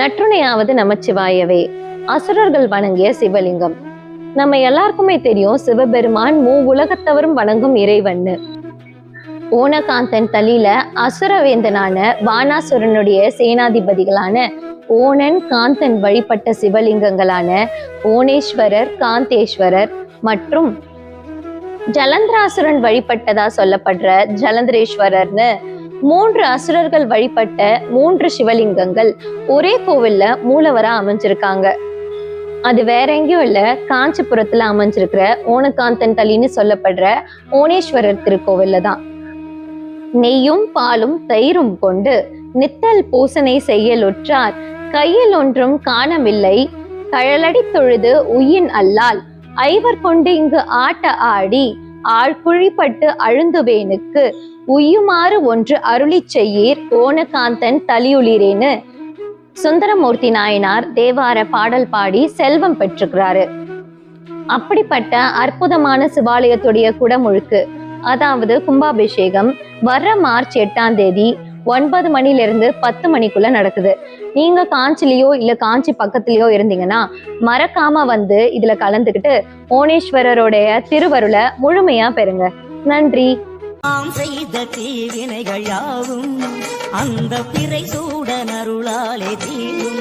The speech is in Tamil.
நற்றுணையாவது நமச்சிவாயவே. அசுரர்கள் வணங்கிய சிவலிங்கம். நம்ம எல்லாருக்குமே தெரியும், சிவபெருமான் உலகத்தவரும் வணங்கும் இறைவன்னு. ஓணகாந்தன் தலியில அசுரவேந்தனான பானாசுரனுடைய சேனாதிபதிகளான ஓணன் காந்தன் வழிபட்ட சிவலிங்கங்களான ஓணேஸ்வரர், காந்தேஸ்வரர் மற்றும் ஜலந்திராசுரன் வழிபட்டதா சொல்லப்படுற ஜலந்திரேஸ்வரர்னு 3 அசுரர்கள் வழிபட்ட 3 சிவலிங்கங்கள் ஒரே கோவில்ல மூலவரா அமைஞ்சிருக்காங்க. அது வேற எங்கேயும் இல்ல, காஞ்சிபுரத்துல அமைஞ்சிருக்கிற ஓணகாந்தன் தலின்னு சொல்லப்படுற ஓணேஸ்வரர் திருக்கோவில்ல தான். நெய்யும் பாலும் தயிரும் கொண்டு நித்தல் பூசனை செய்யலுற்றார் கையில் ஒன்றும் காணவில்லை கழலடி தொழுது உயின் அல்லால் ஐவர் கொண்டு இங்கு ஆட்ட ஆடி ஆழ்குழிப்பட்டு அழுந்துவேனுக்கு உய்யுமாறு ஒன்று அருளி செய்யீர் ஓணகாந்தன் தலியுளிரேன்னு சுந்தரமூர்த்தி நாயனார் தேவார பாடல் பாடி செல்வம் பெற்றுக்கிறாரு. அப்படிப்பட்ட அற்புதமான சிவாலயத்துடைய குடமுழுக்கு, அதாவது கும்பாபிஷேகம், வர்ற மார்ச் 8ஆம் தேதி 9 மணிலிருந்து 10 மணிக்குள்ள நடக்குது. நீங்க காஞ்சிலேயோ இல்ல காஞ்சி பக்கத்திலயோ இருந்தீங்கன்னா மறக்காம வந்து இதுல கலந்துக்கிட்டு ஓணேஸ்வரருடைய திருவருளை முழுமையா பெறுங்க. நன்றி. நாம் செய்த தீவினைகள் யாவும் அந்த பிறை சூட அருளாலே தீரும்.